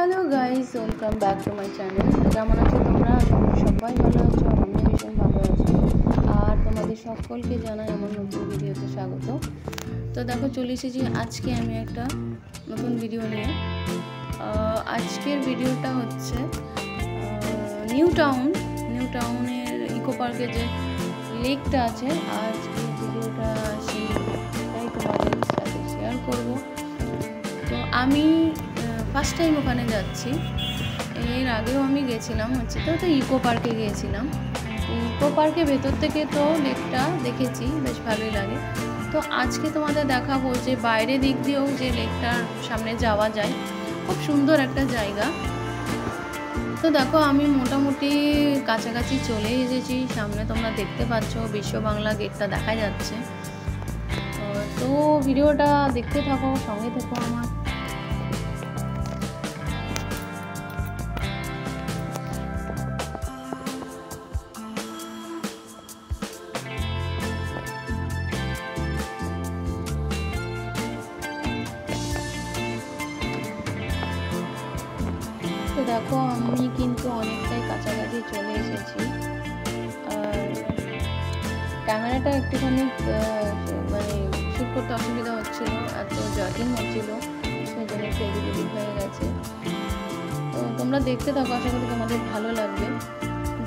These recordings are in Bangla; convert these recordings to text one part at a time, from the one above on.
Hello guys, welcome back to my channel. কেমন আছো তোমরা? সবাই ভালো আছো, আমিও ভীষণ ভালো আছি। আর তোমাদের সকলকে জানাই আমার নতুন ভিডিওতে স্বাগত। তো দেখো, চলে এসেছি আজকে আমি একটা নতুন ভিডিও নিয়ে। আজকের ভিডিওটা হচ্ছে নিউ টাউনের ইকো পার্কে যে লেকটা আছে, আজকের ভিডিওটা সেইটাই তোমাদের সাথে শেয়ার করব। তো আমি ফার্স্ট টাইম ওখানে যাচ্ছি। এর আগেও আমি গেছিলাম তো ইকো পার্কে গিয়েছিলাম। ইকো পার্কের ভেতর থেকে তো লেকটা দেখেছি, বেশ ভালোই লাগে। তো আজকে তোমাদের দেখাবো যে বাইরে দিক দিয়েও যে লেকটার সামনে যাওয়া যায়, খুব সুন্দর একটা জায়গা। তো দেখো, আমি মোটামুটি কাছাকাছি চলে এসেছি। সামনে তোমরা দেখতে পাচ্ছ বিশ্ব বাংলা গেটটা দেখা যাচ্ছে। তো ভিডিওটা দেখতে থাকো, সঙ্গে থেকো আমার। তো দেখো, আমি কিন্তু অনেকটাই কাছাকাছি চলে এসেছি। আর ক্যামেরাটা একটুখানি মানে শ্যুট করতে অসুবিধা হচ্ছিল, এত জার্কিং হচ্ছিল, সেই জন্য একটু এদিক হয়ে গেছে। তো তোমরা দেখতে থাকো, আশা করি তোমাদের ভালো লাগবে।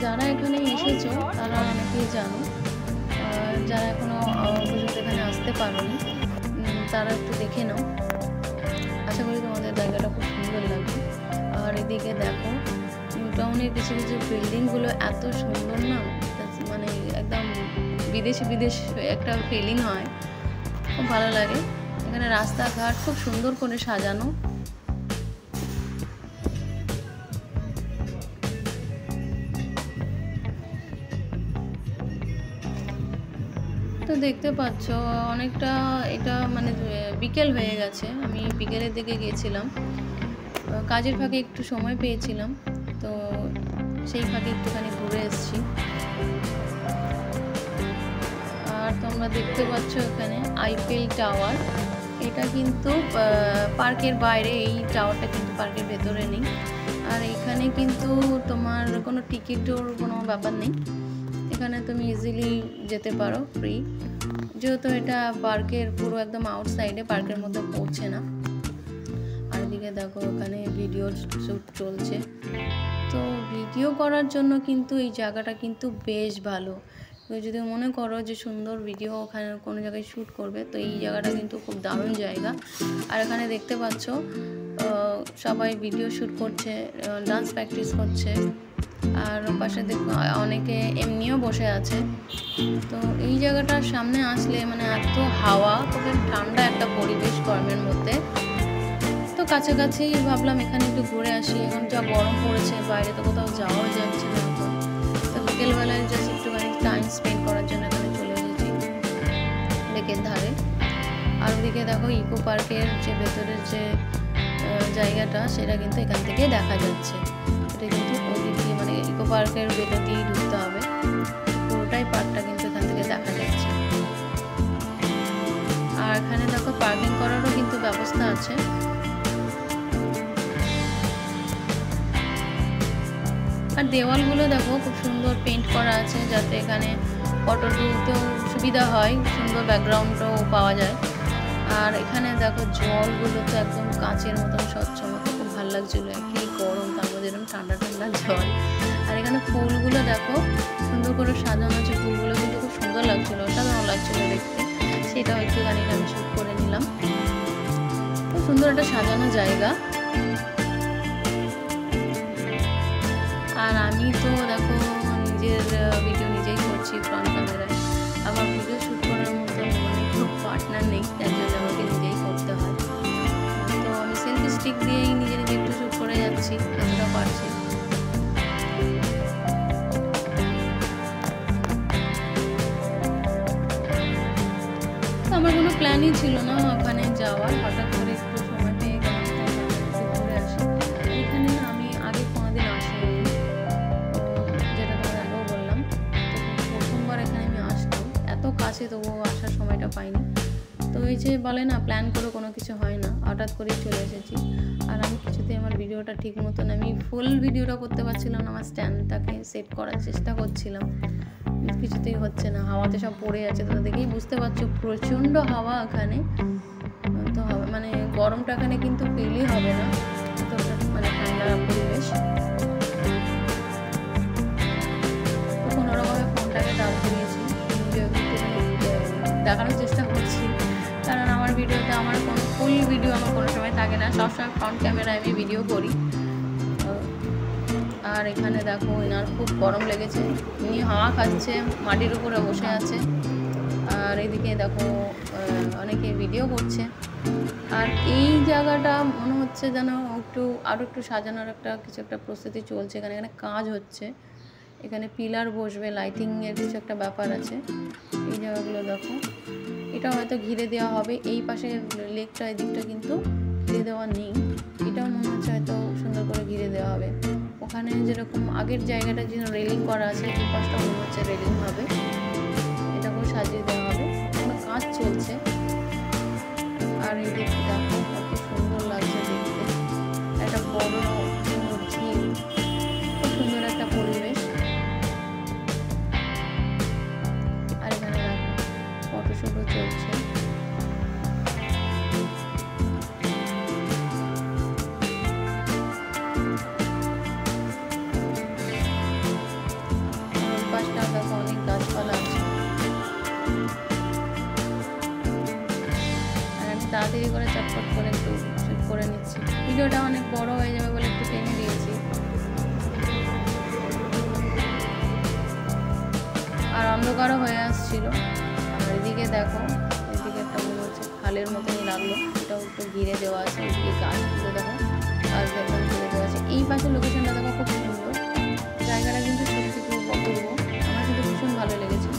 যারা এখানে এসেছো তারা অনেকেই জানো, যারা এখনও পর্যন্ত এখানে আসতে পারোনি তারা একটু দেখে নাও। আশা করি তোমাদের জায়গাটা খুব সুন্দর লাগবে। আর এদিকে দেখো, নিউ টাউনের কিছু কিছু বিল্ডিংগুলো এত সুন্দর না, মানে একদম বিদেশি একটা ফিলিং হয়, খুব ভালো লাগে। এখানে রাস্তাঘাট খুব সুন্দর করে সাজানো। তো দেখতে পাচ্ছ অনেকটা, এটা মানে বিকেল হয়ে গেছে। আমি বিকেলের দিকে গিয়েছিলাম, কাজের ফাঁকে একটু সময় পেয়েছিলাম, তো সেই ফাঁকে একটুখানি ঘুরে এসেছি। আর তোমরা দেখতে পাচ্ছ এখানে আইফেল টাওয়ার। এটা কিন্তু পার্কের বাইরে, এই টাওয়ারটা কিন্তু পার্কের ভেতরে নেই। আর এখানে কিন্তু তোমার কোনো টিকিটের কোনো ব্যাপার নেই, এখানে তুমি ইজিলি যেতে পারো ফ্রি, যেহেতু এটা পার্কের পুরো একদম আউটসাইডে, পার্কের মধ্যে পৌঁছে না। আর এদিকে দেখো, ওখানে ভিডিও শ্যুট চলছে। তো ভিডিও করার জন্য কিন্তু এই জায়গাটা কিন্তু বেশ ভালো। যদি মনে করো যে সুন্দর ভিডিও ওখানে কোনো জায়গায় শ্যুট করবে, তো এই জায়গাটা কিন্তু খুব দারুণ জায়গা। আর এখানে দেখতে পাচ্ছ সবাই ভিডিও শ্যুট করছে, ডান্স প্র্যাকটিস করছে। আর পাশে দেখো অনেকে এমনিও বসে আছে। তো এই জায়গাটার সামনে আসলে মানে এত হাওয়া, খুবই ঠান্ডা একটা পরিবেশ গরমের মধ্যে। তো কাছাকাছি ভাবলাম এখানে একটু ঘুরে আসি। এখন যা গরম পড়েছে, বাইরে তো কোথাও যাওয়াও যাচ্ছে না। তো বিকেলবেলায় জাস্ট একটুখানি টাইম স্পেন্ড করার জন্য এখানে চলে এসেছি লেকের ধারে। আর ওদিকে দেখো ইকো পার্কের যে ভেতরের যে জায়গাটা, সেটা কিন্তু এখান থেকে দেখা যাচ্ছে। এটা কিন্তু ওদিক দিয়ে, মানে ইকো পার্কের ভেতর দিয়েই ঢুকতে হবে, পুরোটাই পার্কটা কিন্তু এখান থেকে দেখা যাচ্ছে। আর এখানে দেখো পার্কিং করারও কিন্তু ব্যবস্থা আছে। আর দেওয়ালগুলো দেখো খুব সুন্দর পেন্ট করা আছে, যাতে এখানে ফটো তুলতেও সুবিধা হয়, সুন্দর ব্যাকগ্রাউন্ডও পাওয়া যায়। আর এখানে দেখো জলগুলো তো একদম কাঁচের মতন স্বচ্ছ মতো, খুব ভালো লাগছিলো। একই গরম, তার মধ্যে এরকম ঠান্ডা ঠান্ডা জল। আর এখানে ফুলগুলো দেখো সুন্দর করে সাজানো আছে, ফুলগুলো কিন্তু খুব সুন্দর লাগছিলো, অসাধারণ লাগছিলো দেখতে। সেটাও একটুখানি আমি শ্যুট করে নিলাম। খুব সুন্দর একটা সাজানো জায়গা। আর আমি তো দেখো নিজের ভিডিও নিজেই করছি ফ্রন্ট ক্যামেরায়। আমার ভিডিও শ্যুট করার মতো মানে কেউ পার্টনার নেই, তার জন্য আমাকে নিজেই করতে হয়। তো আমি সেলফি স্টিক দিয়েই নিজে একটু শ্যুট করে যাচ্ছি, যতটা পারছি। আমার কোনো প্ল্যানই ছিল না ওখানে যাওয়ার, হঠাৎ করে একটু সময় পেয়ে গেলাম, তাই ঘুরে আসি। এখানে আমি আগে কোনোদিন আসিনি, যেটা তোমার আগেও বললাম। তো প্রথমবার এখানে আমি আসলাম, এত কাছে তবুও আসার সময়টা পাইনি। তো এই যে বলে না, প্ল্যান করে কোনো কিছু হয় না, হঠাৎ করেই চলে এসেছি। আর আমি কিছু পরিস্থিতি আমার ভিডিওটা ঠিক মতন আমি ফুল ভিডিওটা করতে পারছিলাম না, আমার স্ট্যান্ডটাকে সেট করার চেষ্টা করছিলাম, কিছুতেই হচ্ছে না, হাওয়াতে সব পড়ে যাচ্ছে। তো দেখেই বুঝতে পারছো প্রচণ্ড হাওয়া এখানে। তো মানে গরমটা এখানে কিন্তু ফিলই হবে না, তো মানে ঠান্ডা পরিবেশ। তো কোনোরকমে ফোনটাকে দাঁড় করিয়েছি, দেখানোর চেষ্টা করছি, কারণ আমার ভিডিওতে আমার কোনো ফুল ভিডিও আমার কোনো সময় থাকে না, সবসময় ফ্রন্ট ক্যামেরায় আমি ভিডিও করি। আর এখানে দেখো এনার খুব গরম লেগেছে, ইনি হাওয়া খাচ্ছে, মাটির উপরে বসে আছে। আর এদিকে দেখো অনেকে ভিডিও করছে। আর এই জায়গাটা মনে হচ্ছে যেন আরও একটু সাজানোর কিছু একটা প্রস্তুতি চলছে। এখানে কাজ হচ্ছে, এখানে পিলার বসবে, লাইটিংয়ের কিছু একটা ব্যাপার আছে। এই জায়গাগুলো দেখো, এটা হয়তো ঘিরে দেওয়া হবে। এই পাশের লেকটা, এই দিকটা কিন্তু ঘিরে দেওয়া নেই, এটাও মনে হচ্ছে হয়তো সুন্দর করে ঘিরে দেওয়া হবে। ওখানে যেরকম আগের জায়গাটা যেন রেলিং করা আছে, এই পাশটা মনে হচ্ছে রেলিং হবে, এটাকেও সাজিয়ে দেওয়া হবে। কোনো কাজ চলছে। আর এই দিকটা দেখো কত সুন্দর লাগছে দেখতে, একটা বড় ঝিল, খুব সুন্দর একটা পরিবেশ। আর এখানে দেখো ফটোশুটও চলছে। পাশটা দেখো অনেক গাছপালা আছে। আর আমি তাড়াতাড়ি করে চটপট করে একটু শুট করে নিচ্ছি, ভিডিওটা অনেক বড় হয়ে যাবে বলে একটু টেনে দিয়েছি। আর অন্ধকারও হয়ে আসছিল। আর এদিকে দেখো, এদিকে একটা মনে হচ্ছে খালের মতনই লাগলো, এটাও একটু ঘিরে দেওয়া আছে। এদিকে গাছগুলো দেখো, গাছ একদম ঘিরে দেওয়া আছে। এই পাশে লোকেশনটা দেখো খুব সুন্দর, জায়গাটা কিন্তু সত্যি খুব অপূর্ব, আমার কিন্তু ভীষণ ভালো লেগেছে।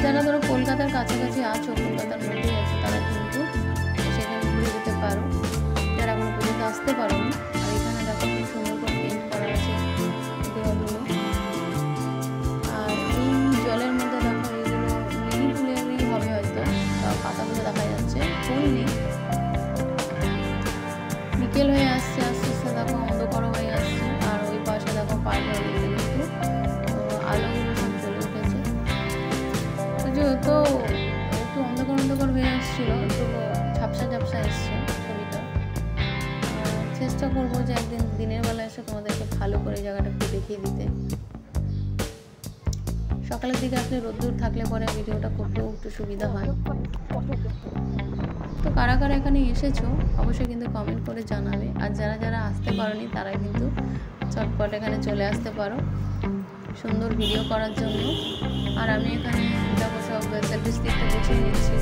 যারা ধরো কলকাতার কাছাকাছি আছো, কলকাতার মধ্যেই আছো, তারা কিন্তু সেখানে ঘুরে যেতে পারো, যারা এখনো পর্যন্ত আসতে পারো না। আর এখানে দেখো খুব সুন্দর করে পেন্ট করা আছে দেওয়ালগুলো। আর এই জলের মধ্যে দেখো এইগুলো লিলি ফুলেরই হবে হয়তো, পাতাগুলো দেখা যাচ্ছে, ফুল নেই। বিকেল হয়ে আসছে, আস্তে আস্তে দেখো অন্ধকার হয়ে আসছে। আর ওই পাশে দেখো পার্কের কিন্তু আলোগুলো সব চলে উঠেছে। যেহেতু একটু অন্ধকার হয়ে আসছিল, একটু ঝাপসা এসছে ছবিটা। চেষ্টা করবো যে একদিন দিনের বেলা এসে তোমাদেরকে ভালো করে জায়গাটা একটু দেখিয়ে দিতে। সকালের দিকে আসলে রোদ্দুর থাকলে পরে ভিডিওটা করতেও একটু সুবিধা হয়। তো কারা কারা এখানে এসেছো অবশ্যই কিন্তু কমেন্ট করে জানাবে। আর যারা আসতে পারোনি তারা কিন্তু চটপট এখানে চলে আসতে পারো সুন্দর ভিডিও করার জন্য। আর আমি এখানে দেখো সব সেলফি স্টিকটা গুছিয়ে নিচ্ছি,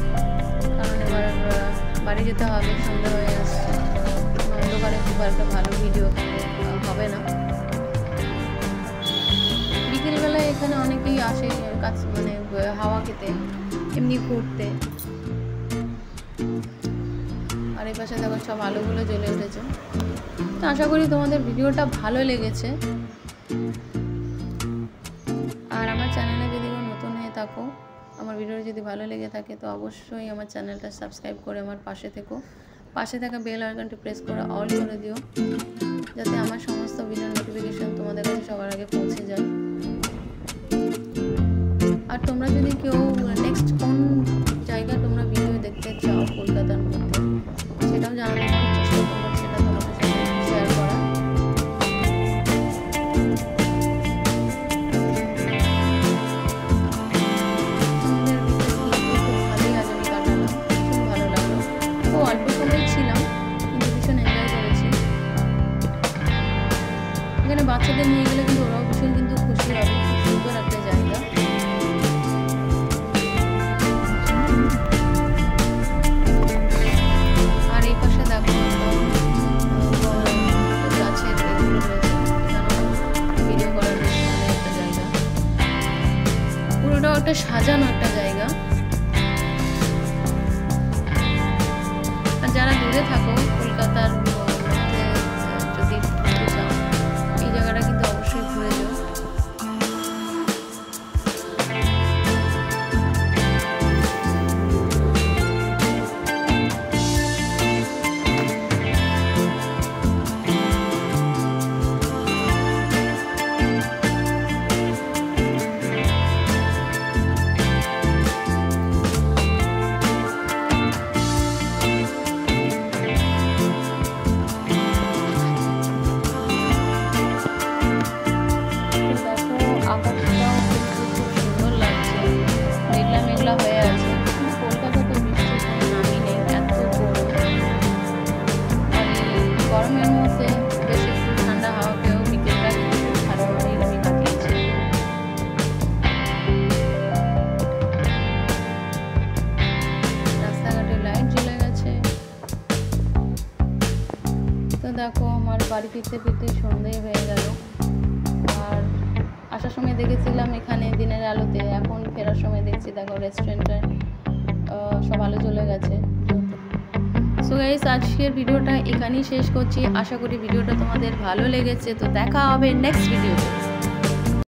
কারণ এবার বাড়ি যেতে হবে, সন্ধ্যা হয়ে আসছে, অন্ধকারে খুব একটা ভালো ভিডিও হবে না। বিকেলবেলায় এখানে অনেকেই আসে কাজ মানে হাওয়া খেতে, এমনি ঘুরতে। আর এই পাশে দেখো সব আলোগুলো জ্বলে উঠেছে। তো আশা করি তোমাদের ভিডিওটা ভালো লেগেছে। আর আমার চ্যানেলে যদি নতুন হয়ে থাকো, আমার ভিডিও যদি ভালো লেগে থাকে, তো অবশ্যই আমার চ্যানেলটা সাবস্ক্রাইব করে আমার পাশে থেকো। পাশে থাকা বেল আইকনটি প্রেস করে অল করে দিও, যাতে আমার সমস্ত ভিডিও নোটিফিকেশন তোমাদের কাছে সবার আগে পৌঁছে যায়। আর তোমরা যদি কেউ নেক্সট কোন জায়গা তোমরা ভিডিও দেখতে চাও কলকাতার মধ্যে, সেটাও জানাতে চেষ্টা করবো, সেটা তোমাদের সাথে শেয়ার করা। অল্প সময় ছিলাম কিন্তু ভীষণ এনজয় করেছি। এখানে বাচ্চাদের নিয়ে গেলে কিন্তু ওরাও ভীষণ কিন্তু খুশি হবে, খুব সুন্দর একটা জায়গা। আর এই পাশে দেখো গাছের এগুলো রয়েছে, এখানেও ভিডিও করার বেশ ভালো একটা জায়গা, পুরোটাও একটা সাজানো একটা জায়গা। যারা দূরে থাকো কলকাতার মধ্যে যদি ঘুরতে চাও, এই জায়গাটা কিন্তু অবশ্যই ঘুরে যাও। দেখো আমার বাড়ি ফিরতে ফিরতে সন্ধ্যে হয়ে গেল। আর আসার সময় দেখেছিলাম এখানে দিনের আলোতে, এখন ফেরার সময় দেখছি দেখো রেস্টুরেন্টে সব আলো চলে গেছে। সো গাইস, আজকের ভিডিওটা এখানেই শেষ করছি। আশা করি ভিডিওটা তোমাদের ভালো লেগেছে। তো দেখা হবে নেক্সট ভিডিওতে।